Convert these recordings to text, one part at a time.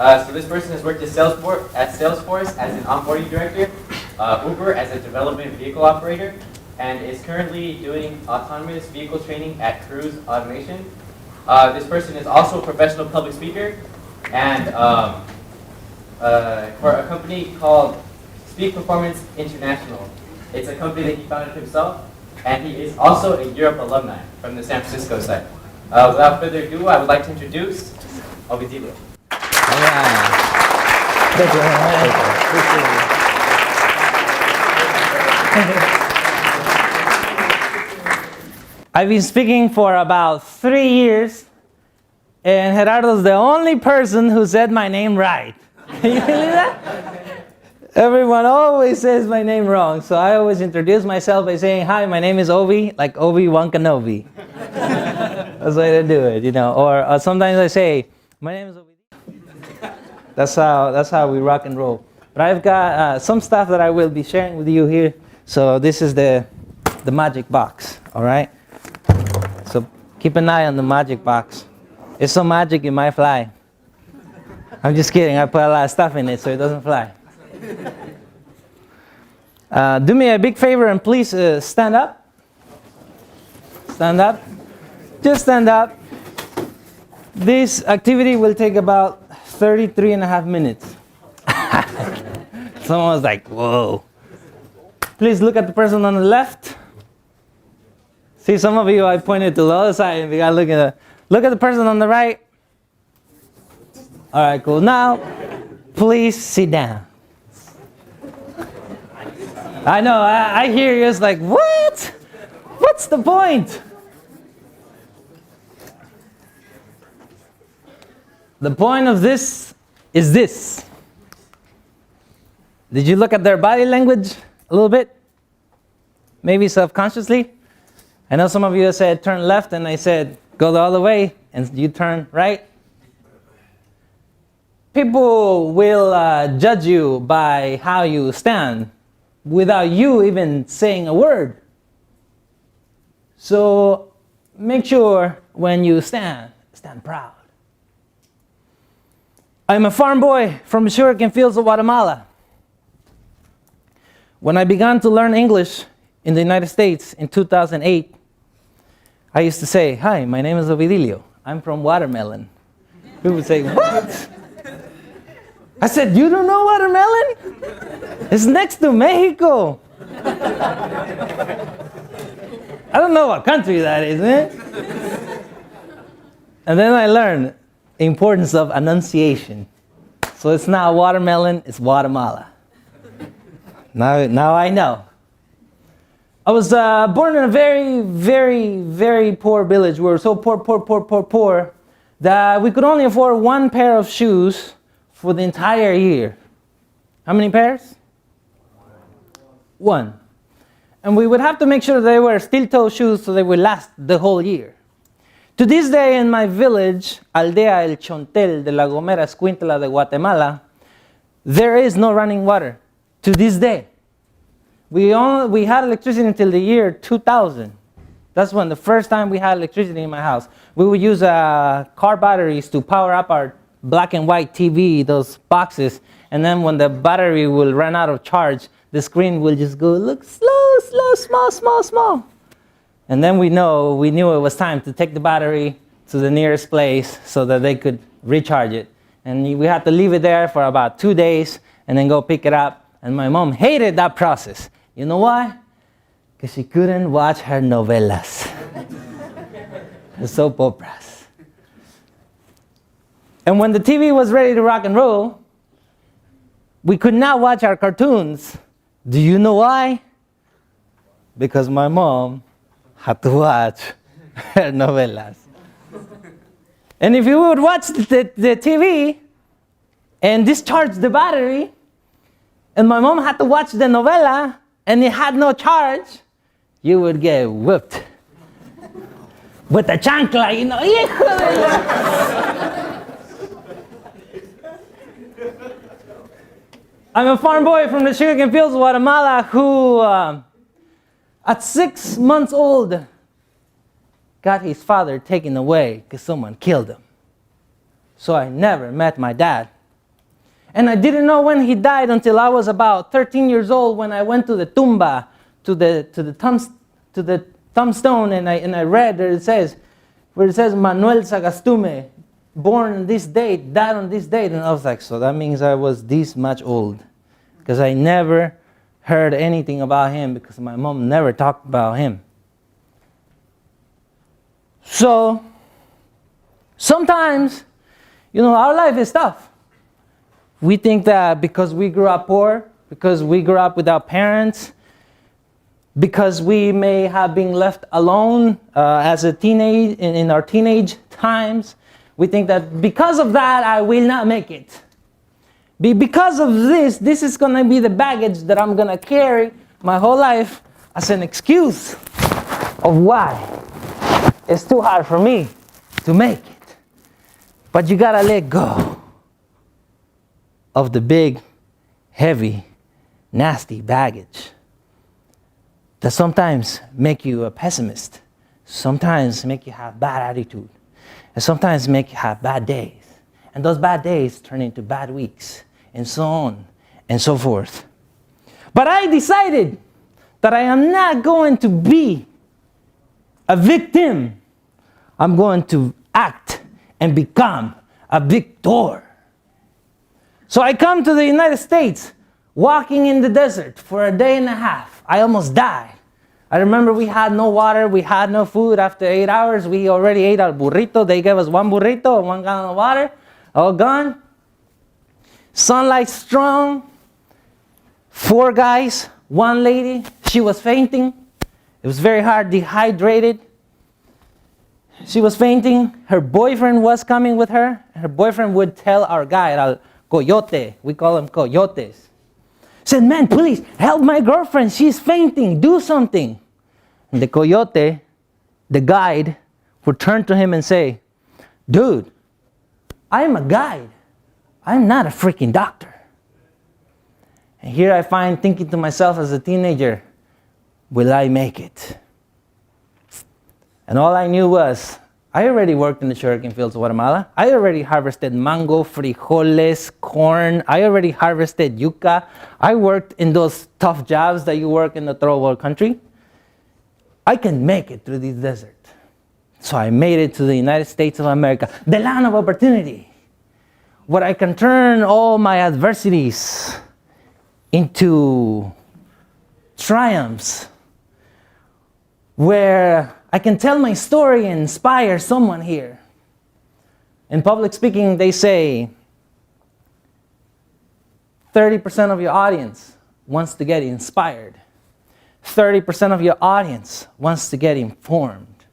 So this person has worked at Salesforce as an onboarding director, Uber as a development vehicle operator, and is currently doing autonomous vehicle training at Cruise Automation. This person is also a professional public speaker, and for a company called Speak Performance International. It's a company that he founded himself, and he is also a Europe alumni from the San Francisco site. Without further ado, I would like to introduce Ovidio. I've been speaking for about 3 years, and Gerardo's the only person who said my name right. Can you believe that? Everyone always says my name wrong, so I always introduce myself by saying, "Hi, my name is Ovi," like Obi-Wan Kenobi. That's the way to do it, you know. Or sometimes I say, "My name is Ovi." That's how we rock and roll. But I've got some stuff that I will be sharing with you here. So this is the magic box, all right? So keep an eye on the magic box. It's so magic it might fly. I'm just kidding. I put a lot of stuff in it so it doesn't fly. Do me a big favor and please stand up. Stand up. Just stand up. This activity will take about 33 and a half minutes. Someone was like, whoa. Please look at the person on the left. See, some of you I pointed to the other side and we got look at the person on the right. All right, cool. Now, please sit down. I know, I hear you. It's like, what? What's the point? The point of this is this. Did you look at their body language a little bit? Maybe subconsciously? I know some of you said turn left and I said go the other way and you turn right. People will judge you by how you stand without you even saying a word. So make sure when you stand proud. I'm a farm boy from the sugarcane fields of Guatemala. When I began to learn English in the United States in 2008, I used to say, "Hi, my name is Ovidio. I'm from Watermelon." People would say, "What?" I said, "You don't know Watermelon? It's next to Mexico." I don't know what country that is, man. And then I learned the importance of enunciation. So it's not Watermelon, it's Guatemala. Now I know. I was born in a very, very, very poor village. We were so poor that we could only afford one pair of shoes for the entire year. How many pairs? One. And we would have to make sure they were steel-toe shoes so they would last the whole year. To this day in my village, Aldea El Chontel de la Gomera Escuintla de Guatemala, there is no running water. To this day. We had electricity until the year 2000. That's when the first time we had electricity in my house. We would use car batteries to power up our black and white TV, those boxes, and then when the battery will run out of charge, the screen will just go look slow, small. And then we knew it was time to take the battery to the nearest place so that they could recharge it. And we had to leave it there for about 2 days and then go pick it up. And my mom hated that process. You know why? Because she couldn't watch her novelas. The soap operas. And when the TV was ready to rock and roll, we could not watch our cartoons. Do you know why? Because my mom had to watch her novelas. And if you would watch the TV and discharge the battery, and my mom had to watch the novela, and it had no charge, you would get whooped. With a chancla, you know. I'm a farm boy from the sugarcane fields of Guatemala who, at 6 months old, got his father taken away because someone killed him. So I never met my dad And I didn't know when he died until I was about 13 years old when I went to the tumba, to the tombstone, and I read where it says Manuel Sagastume, born on this date, died on this date. And I was like, so that means I was this much old. Because I never heard anything about him because my mom never talked about him. So, sometimes, our life is tough. We think that because we grew up poor, because we grew up without parents, because we may have been left alone as a teenage in our teenage times, we think that because of that I will not make it. Because of this is going to be the baggage that I'm going to carry my whole life as an excuse of why it's too hard for me to make it. But you got to let go of the big, heavy, nasty baggage that sometimes make you a pessimist, sometimes make you have bad attitude, and sometimes make you have bad days. And those bad days turn into bad weeks, and so on and so forth. But I decided that I am not going to be a victim. I'm going to act and become a victor. So I come to the United States, walking in the desert for a day and a half. I almost died. I remember we had no water, we had no food. After 8 hours, we already ate our burrito. They gave us one burrito and 1 gallon of water, all gone. Sunlight strong. 4 guys, 1 lady. She was fainting. It was very hard, dehydrated. She was fainting. Her boyfriend was coming with her. Her boyfriend would tell our guide, al coyote, we call them coyotes, said, man, please help my girlfriend. She's fainting. Do something. And the coyote, the guide, would turn to him and say, dude, I'm a guide. I'm not a freaking doctor. And here I find thinking to myself as a teenager, will I make it? And all I knew was, I already worked in the sugarcane fields of Guatemala. I already harvested mango, frijoles, corn. I already harvested yuca. I worked in those tough jobs that you work in the third world country. I can make it through this desert. So I made it to the United States of America, the land of opportunity, where I can turn all my adversities into triumphs, where I can tell my story and inspire someone here. In public speaking, they say 30% of your audience wants to get inspired. 30% of your audience wants to get informed.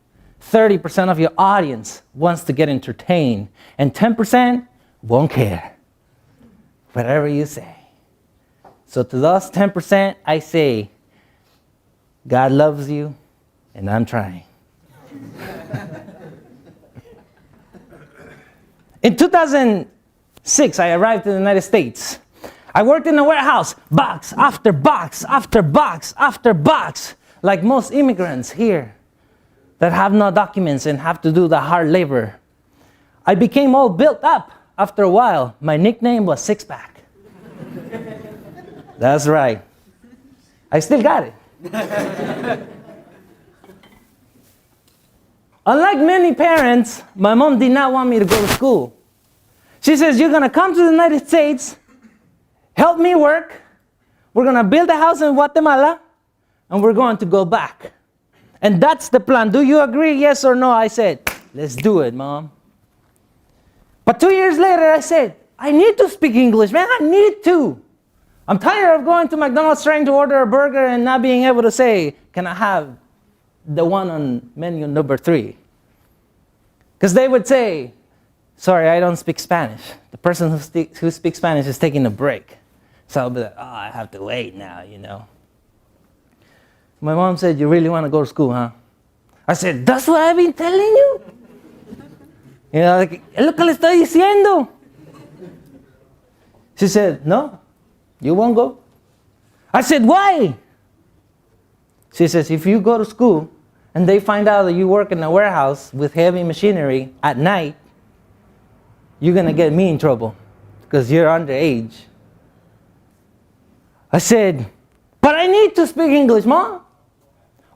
30% of your audience wants to get entertained. And 10% won't care. Whatever you say. So to those 10%, I say, God loves you, and I'm trying. In 2006, I arrived in the United States. I worked in a warehouse, box after box after box after box, like most immigrants here that have no documents and have to do the hard labor. I became all built up after a while. My nickname was Six Pack. That's right. I still got it. Unlike many parents, my mom did not want me to go to school. She says, you're going to come to the United States, help me work, we're going to build a house in Guatemala, and we're going to go back. And that's the plan. Do you agree, yes or no? I said, let's do it, Mom. But 2 years later, I said, I need to speak English, man, I need to. I'm tired of going to McDonald's trying to order a burger and not being able to say, can I have the one on menu number 3? Because they would say, sorry, I don't speak Spanish. The person who speaks Spanish is taking a break. So I'll be like, oh, I have to wait now, you know. My mom said, you really want to go to school, huh? I said, that's what I've been telling you. You know, like, es lo que le estoy diciendo. She said, no, you won't go. I said, why? She says, if you go to school and they find out that you work in a warehouse with heavy machinery at night, you're going to get me in trouble. because you're underage. I said, but I need to speak English, Mom.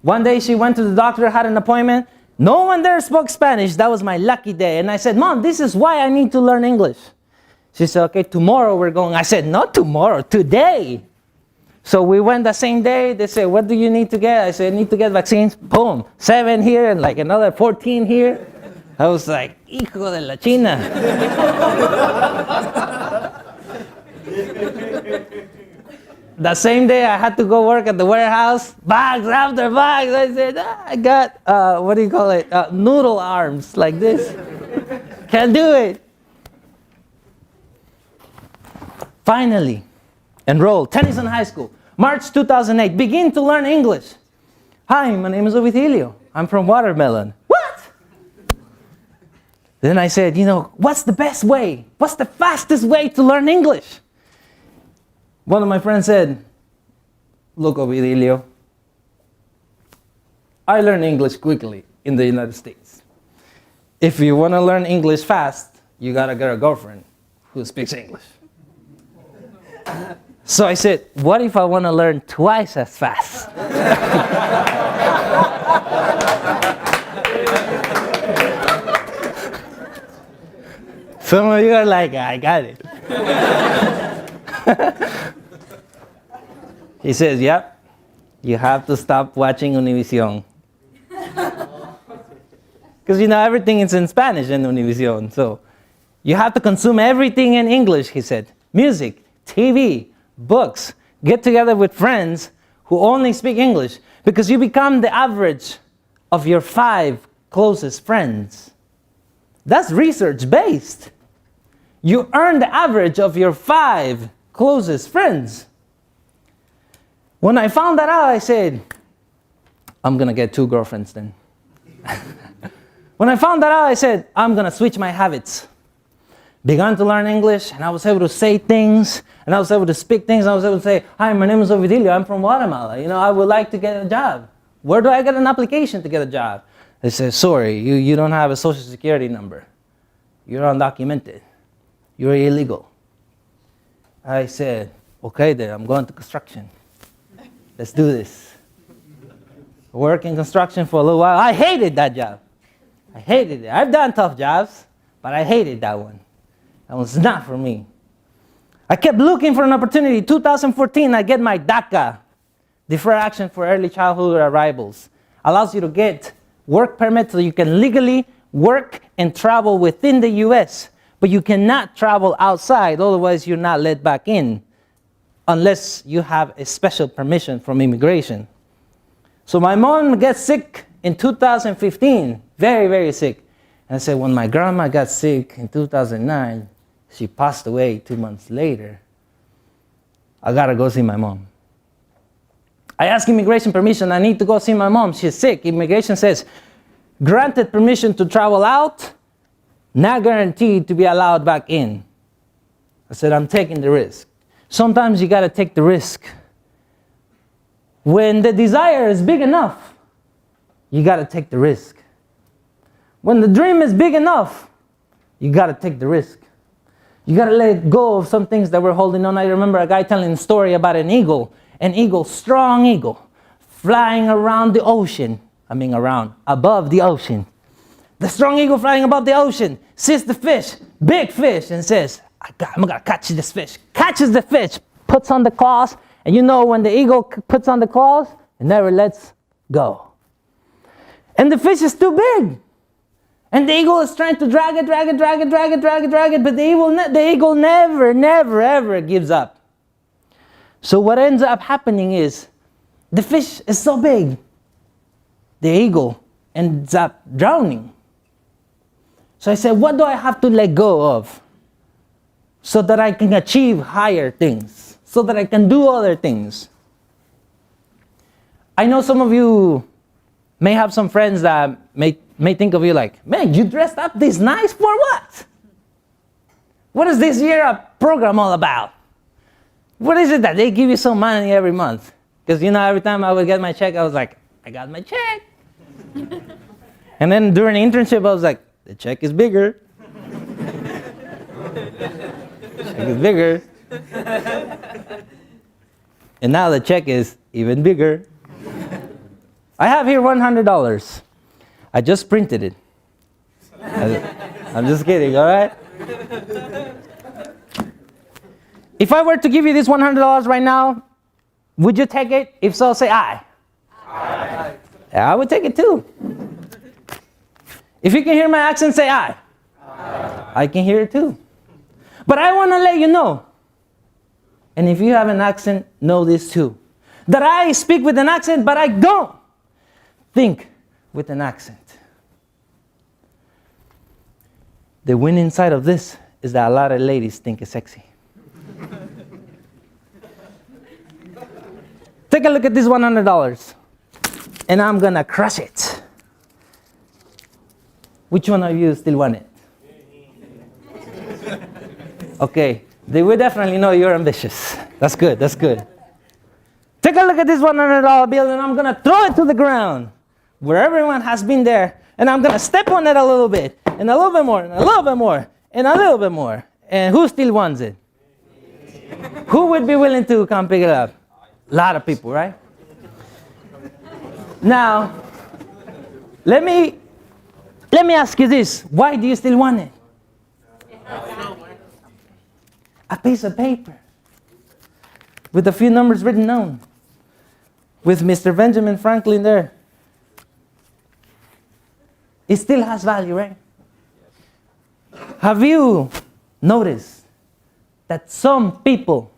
One day she went to the doctor, had an appointment. No one there spoke Spanish. That was my lucky day. And I said, Mom, this is why I need to learn English. She said, okay, tomorrow we're going. I said, not tomorrow, today. So we went the same day. They said, what do you need to get? I said, I need to get vaccines. Boom, 7 here and like another 14 here. I was like, hijo de la China. The same day I had to go work at the warehouse, bags after bags. I said, I got, noodle arms like this. Can't do it. Finally, enrolled, Tennyson High School, March 2008, begin to learn English. Hi, my name is Ovidio. I'm from Watermelon. What? Then I said, what's the best way? What's the fastest way to learn English? One of my friends said, look, Ovidio, I learn English quickly in the United States. If you want to learn English fast, you got to get a girlfriend who speaks English. So I said, what if I want to learn twice as fast? Some of you are like, I got it. He says, yep, you have to stop watching Univision. Because everything is in Spanish in Univision. So you have to consume everything in English, he said. Music, TV, books. Get together with friends who only speak English. Because you become the average of your 5 closest friends. That's research-based. You earn the average of your 5 closest friends. When I found that out, I said, I'm going to get 2 girlfriends then. When I found that out, I said, I'm going to switch my habits. Began to learn English, and I was able to say things, and I was able to speak things. I was able to say, hi, my name is Ovidio. I'm from Guatemala. I would like to get a job. Where do I get an application to get a job? They said, sorry, you don't have a social security number. You're undocumented. You're illegal. I said, okay then, I'm going to construction. Let's do this. Work in construction for a little while. I hated that job. I hated it. I've done tough jobs, but I hated that one. That was not for me. I kept looking for an opportunity. 2014, I get my DACA, Deferred Action for Early Childhood Arrivals. Allows you to get work permit so you can legally work and travel within the U.S., but you cannot travel outside, otherwise you're not let back in, unless you have a special permission from immigration. So my mom gets sick in 2015, very, very sick. And I said, when my grandma got sick in 2009, she passed away 2 months later. I gotta go see my mom. I asked immigration permission, I need to go see my mom, she's sick. Immigration says, granted permission to travel out, not guaranteed to be allowed back in. I said, I'm taking the risk. Sometimes you gotta take the risk. When the desire is big enough, you gotta take the risk. When the dream is big enough, you gotta take the risk. You gotta let go of some things that we're holding on. I remember a guy telling a story about an eagle, strong eagle, flying around the ocean. Above the ocean. The strong eagle flying above the ocean sees the fish, big fish, and says, I'm gonna catch this fish. Catches the fish, puts on the claws, and when the eagle puts on the claws, it never lets go. And the fish is too big. And the eagle is trying to drag it, but the eagle never, ever gives up. So what ends up happening is, the fish is so big, the eagle ends up drowning. So I said, what do I have to let go of so that I can achieve higher things, so that I can do other things? I know some of you may have some friends that may think of you like, man, you dressed up this nice for what? What is this year program all about? What is it that they give you some money every month? Because every time I would get my check, I was like, I got my check. And then during the internship, I was like, the check is bigger. Check is bigger. And now the check is even bigger. I have here $100. I just printed it. I'm just kidding, all right? If I were to give you this $100 right now, would you take it? If so, say aye. Aye. Yeah, I would take it too. If you can hear my accent, say aye. Aye. I can hear it too. But I want to let you know, and if you have an accent, know this too, that I speak with an accent, but I don't think with an accent. The winning side of this is that a lot of ladies think it's sexy. Take a look at this $100, and I'm gonna crush it. Which one of you still want it? Okay, they will definitely know you're ambitious. That's good, that's good. Take a look at this $100 bill, and I'm gonna throw it to the ground where everyone has been there, and I'm gonna step on it a little bit, and a little bit more, and a little bit more, and a little bit more. And who still wants it? Who would be willing to come pick it up? A lot of people, right? Now, let me ask you this. Why do you still want it? A piece of paper with a few numbers written on, with Mr. Benjamin Franklin there. It still has value, right? Have you noticed that some people,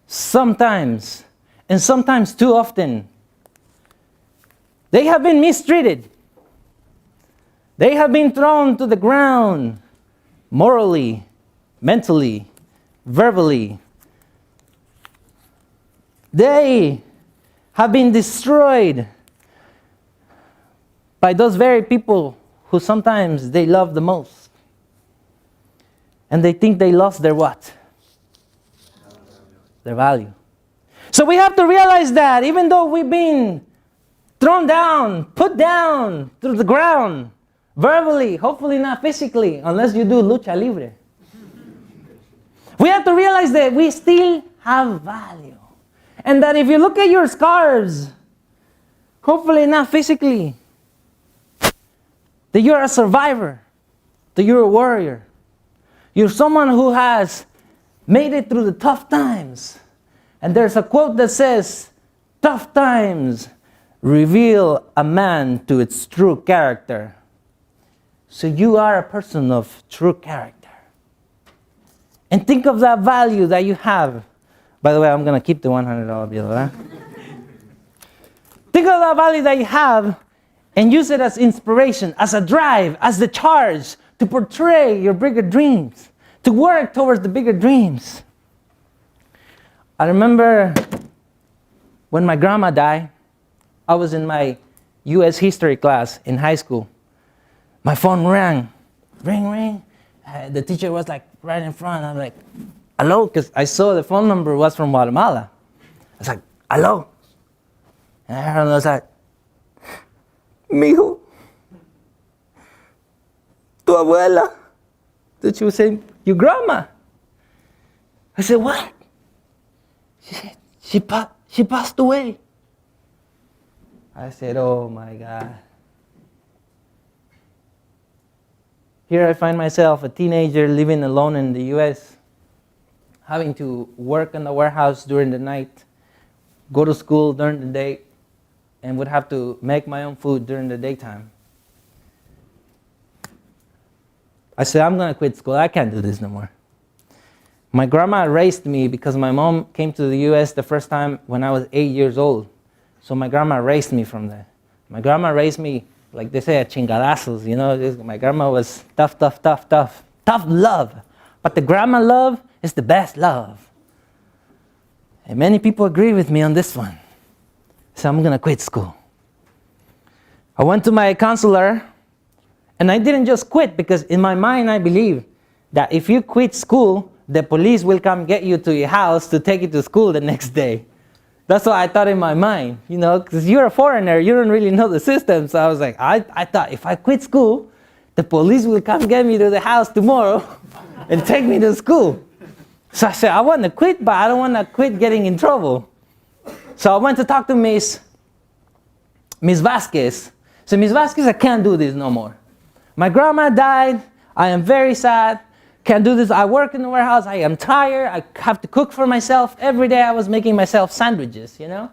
sometimes, and sometimes too often, they have been mistreated. They have been thrown to the ground morally, mentally, verbally. They have been destroyed by those very people who sometimes they love the most. And they think they lost their what? Their value. So we have to realize that even though we've been thrown down, put down to the ground, verbally, hopefully not physically, unless you do lucha libre. We have to realize that we still have value. And that if you look at your scars, hopefully not physically, that you're a survivor, that you're a warrior. You're someone who has made it through the tough times. And there's a quote that says, "Tough times reveal a man to its true character." So you are a person of true character. And think of that value that you have. By the way, I'm going to keep the $100 bill, right? Think of that value that you have and use it as inspiration, as a drive, as the charge to portray your bigger dreams, to work towards the bigger dreams. I remember when my grandma died, I was in my U.S. history class in high school. My phone rang, ring, ring. The teacher was like right in front. I'm like, hello, because I saw the phone number was from Guatemala. I was like, hello. And I was like, mijo, tu abuela. Then she was saying, your grandma. I said, what? She said, she passed away. I said, oh my God. Here I find myself, a teenager living alone in the U.S., having to work in the warehouse during the night, go to school during the day, and would have to make my own food during the daytime. I said, I'm going to quit school. I can't do this no more. My grandma raised me because my mom came to the U.S. the first time when I was 8 years old. So my grandma raised me from there. My grandma raised me, like they say, a chingadazos. You know, my grandma was tough, tough, tough, tough. Tough love. But the grandma love is the best love. And many people agree with me on this one. So I'm going to quit school. I went to my counselor, and I didn't just quit because in my mind I believe that if you quit school, the police will come get you to your house to take you to school the next day. That's what I thought in my mind, you know, because you're a foreigner, you don't really know the system. So I was like, I thought if I quit school, the police will come get me to the house tomorrow and take me to school. So I said, I want to quit, but I don't want to quit getting in trouble. So I went to talk to Miss Vasquez. So Miss Vasquez, I can't do this no more. My grandma died. I am very sad. Can't do this. I work in the warehouse. I am tired. I have to cook for myself. Every day I was making myself sandwiches, you know.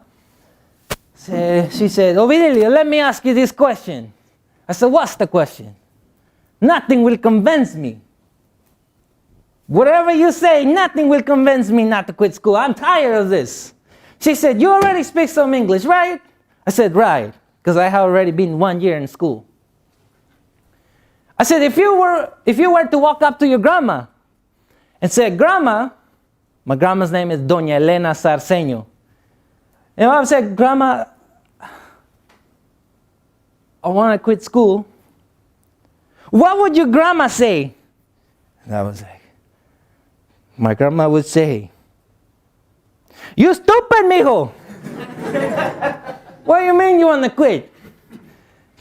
So she said, Ovidio, let me ask you this question. I said, what's the question? Nothing will convince me. Whatever you say, nothing will convince me not to quit school. I'm tired of this. She said, you already speak some English, right? I said, right, because I have already been 1 year in school. I said, if you were to walk up to your grandma and say, Grandma, my grandma's name is Doña Elena Sarceño. And I would say, Grandma, I want to quit school. What would your grandma say? And I was like, my grandma would say, you stupid, mijo. What do you mean you want to quit?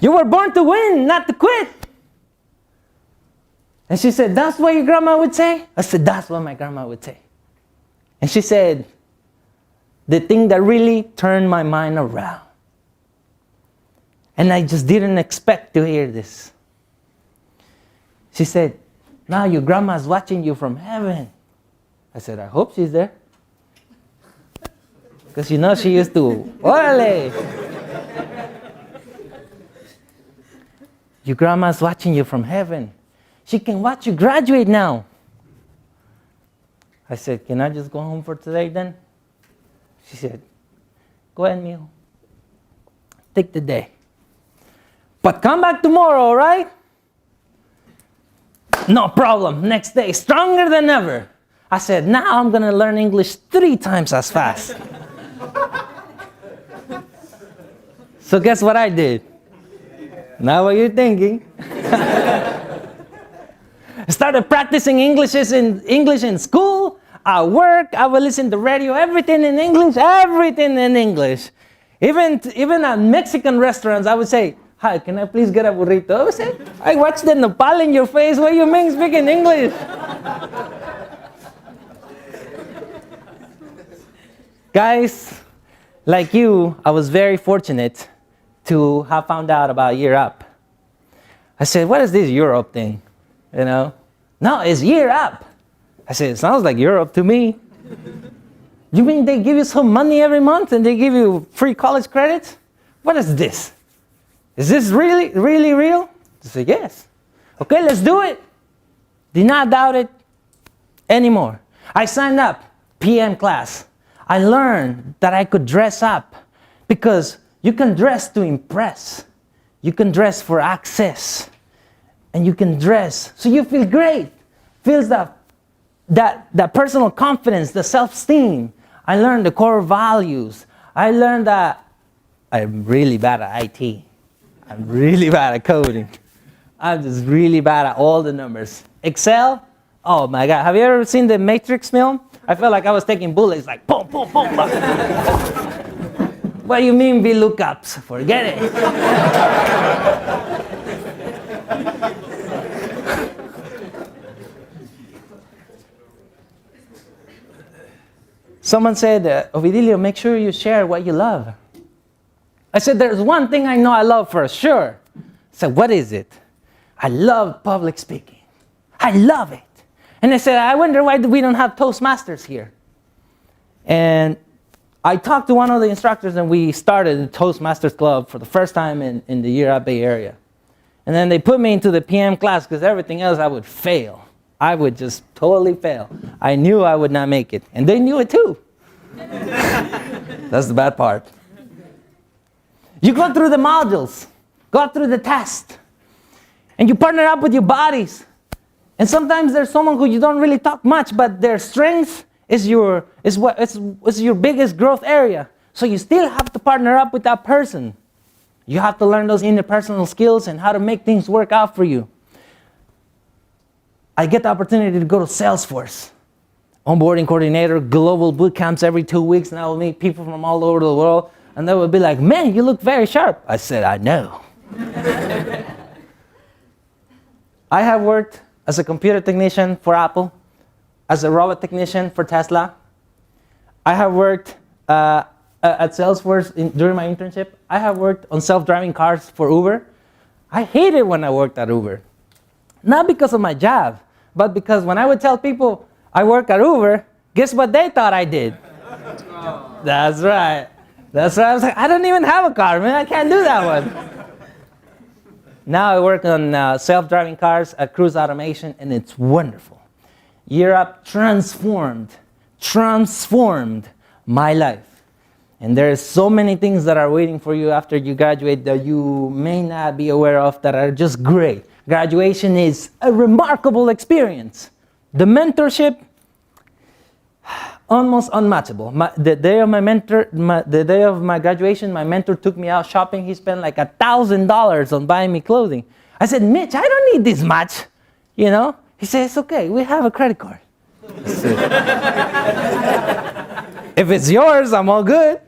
You were born to win, not to quit. And she said, that's what your grandma would say? I said, that's what my grandma would say. And she said, the thing that really turned my mind around. And I just didn't expect to hear this. She said, now your grandma's watching you from heaven. I said, I hope she's there. Because you know she used to, orale. Your grandma's watching you from heaven. She can watch you graduate now. I said, can I just go home for today then? She said, go ahead, mijo. Take the day. But come back tomorrow, all right? No problem. Next day, stronger than ever. I said, now I'm going to learn English 3 times as fast. So guess what I did? Now what you're thinking. I started practicing English in school, at work. I would listen to radio, everything in English, everything in English. Even at Mexican restaurants, I would say, hi, can I please get a burrito? I would say, I watched the nopal in your face. What do you mean speaking English? Guys, like you, I was very fortunate to have found out about Year Up. I said, what is this Europe thing? You know? No, it's Year Up. I said, it sounds like Europe to me. You mean they give you some money every month and they give you free college credits? What is this? Is this really, really real? I said, yes. Okay, let's do it. Did not doubt it anymore. I signed up, PM class. I learned that I could dress up because you can dress to impress. You can dress for access. And you can dress so you feel great. Feels that personal confidence, the self-esteem. I learned the core values. I learned that I'm really bad at IT. I'm really bad at coding. I'm just really bad at all the numbers. Excel, oh my God. Have you ever seen the Matrix film? I felt like I was taking bullets, like boom, boom, boom, boom. What do you mean VLOOKUPs? Forget it. Someone said, Ovidilio, make sure you share what you love. I said, there's one thing I know I love for sure. I said, what is it? I love public speaking. I love it. And I said, I wonder why we don't have Toastmasters here. And I talked to one of the instructors and we started the Toastmasters Club for the first time in the Year Up Bay Area. And then they put me into the PM class because everything else I would fail. I would just totally fail. I knew I would not make it. And they knew it too. That's the bad part. You go through the modules, go through the test, and you partner up with your buddies. And sometimes there's someone who you don't really talk much, but their strength is your biggest growth area. So you still have to partner up with that person. You have to learn those interpersonal skills and how to make things work out for you. I get the opportunity to go to Salesforce. Onboarding coordinator, global boot camps every 2 weeks, and I will meet people from all over the world. And they would be like, man, you look very sharp. I said, I know. I have worked as a computer technician for Apple. as a robot technician for Tesla. I have worked at Salesforce during my internship. I have worked on self-driving cars for Uber. I hated when I worked at Uber. Not because of my job, but because when I would tell people I work at Uber, guess what they thought I did? That's right. That's right. I was like, I don't even have a car, man. I can't do that one. Now I work on self-driving cars at Cruise Automation, and it's wonderful. Europe transformed my life. And there's so many things that are waiting for you after you graduate that you may not be aware of that are just great. Graduation is a remarkable experience. The mentorship, almost unmatchable. The day of my graduation, my mentor took me out shopping. He spent like $1,000 on buying me clothing. I said, Mitch, I don't need this much, you know? He said, it's okay, we have a credit card. If it's yours, I'm all good.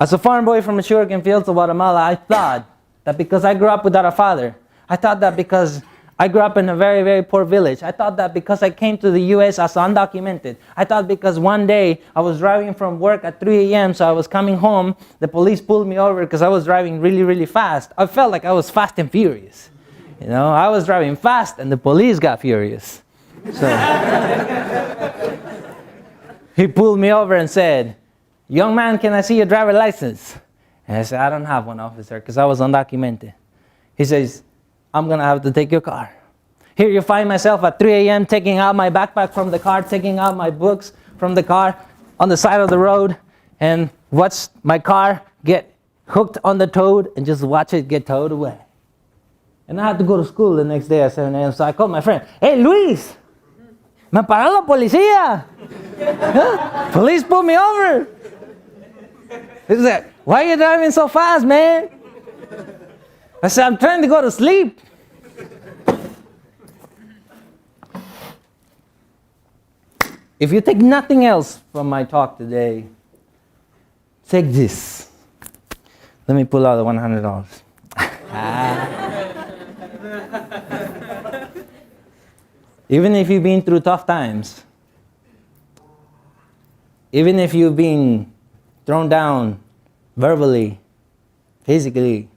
As a farm boy from the sugarcane fields of Guatemala, I thought that because I grew up without a father, I thought that because I grew up in a very, very poor village, I thought that because I came to the U.S. as undocumented, I thought because one day I was driving from work at 3 a.m., so I was coming home, the police pulled me over because I was driving really, really fast. I felt like I was fast and furious. You know, I was driving fast and the police got furious. So he pulled me over and said, young man, can I see your driver's license? And I said, I don't have one, officer, because I was undocumented. He says, I'm going to have to take your car. Here you find myself at 3 a.m. taking out my backpack from the car, taking out my books from the car on the side of the road, and watch my car get hooked on the toad and just watch it get towed away. And I had to go to school the next day at 7 a.m. So I called my friend, hey, Luis, me paró la policía. Huh? Police pulled me over. He said, why are you driving so fast, man? I said, I'm trying to go to sleep. If you take nothing else from my talk today, take this. Let me pull out the $100. Even if you've been through tough times, even if you've been thrown down verbally, physically,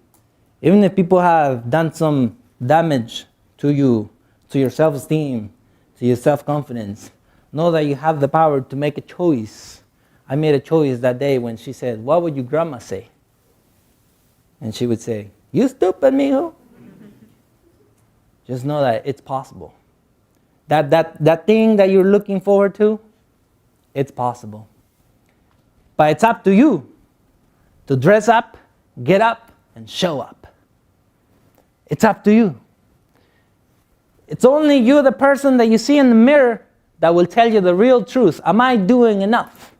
even if people have done some damage to you, to your self-esteem, to your self-confidence, know that you have the power to make a choice. I made a choice that day when she said, what would your grandma say? And she would say, you stupid, mijo. Just know that it's possible. That thing that you're looking forward to, it's possible. But it's up to you to dress up, get up, and show up. It's up to you. It's only you, the person that you see in the mirror, that will tell you the real truth. Am I doing enough?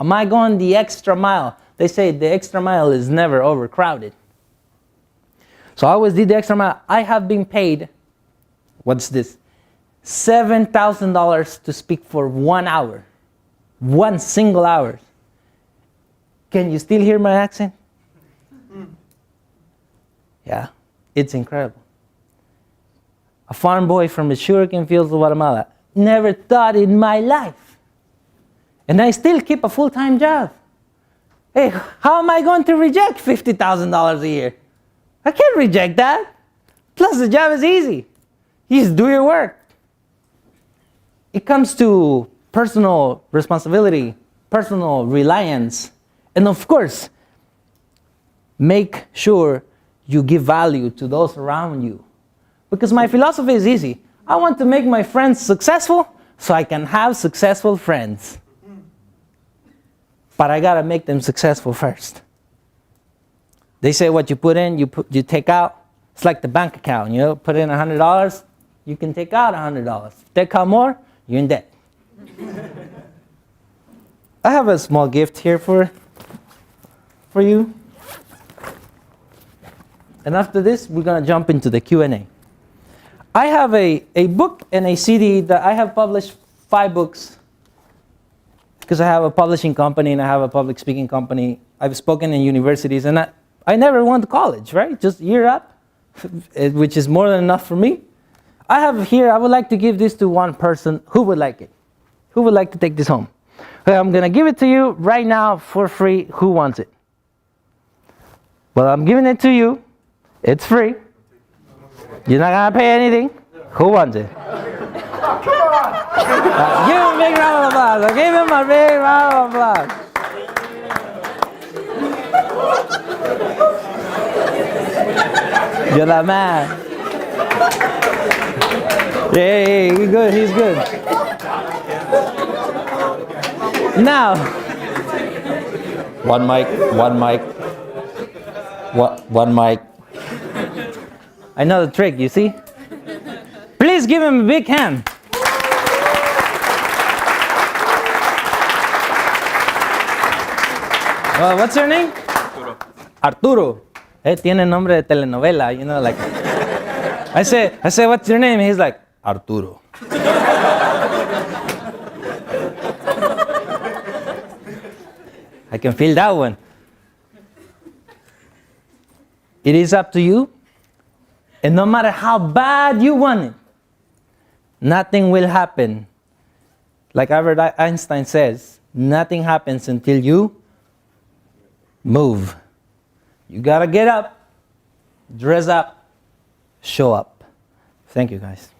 Am I going the extra mile? They say the extra mile is never overcrowded. So I always did the extra mile. I have been paid, what's this? $7,000 to speak for 1 hour. 1 single hour. Can you still hear my accent? Yeah, it's incredible. A farm boy from the sugarcane fields of Guatemala. Never thought in my life. And I still keep a full-time job. Hey, how am I going to reject $50,000 a year? I can't reject that. Plus the job is easy. You just do your work. It comes to personal responsibility, personal reliance, and of course, make sure you give value to those around you. Because my philosophy is easy. I want to make my friends successful so I can have successful friends. But I gotta make them successful first. They say what you put in, you take out. It's like the bank account, you know, put in $100, you can take out $100. Take out more, you're in debt. I have a small gift here for you. And after this, we're gonna jump into the Q&A. I have a book and a CD that I have published 5 books because I have a publishing company and I have a public speaking company. I've spoken in universities and I never went to college, right? Just year up, which is more than enough for me. I have here, I would like to give this to one person. Who would like it? Who would like to take this home? Okay, I'm going to give it to you right now for free. Who wants it? Well, I'm giving it to you. It's free. You're not going to pay anything. Who wants it? Give him a big round of applause. Give him a big round of applause. You're the man. Yeah, he's good. He's good. Now, one mic. One mic. I know the trick, you see? Please give him a big hand. What's your name? Arturo. Tiene nombre de telenovela, you know, like. I say, what's your name? He's like, Arturo. I can feel that one. It is up to you. And no matter how bad you want it, nothing will happen. Like Albert Einstein says, nothing happens until you move. You gotta get up, dress up, show up. Thank you, guys.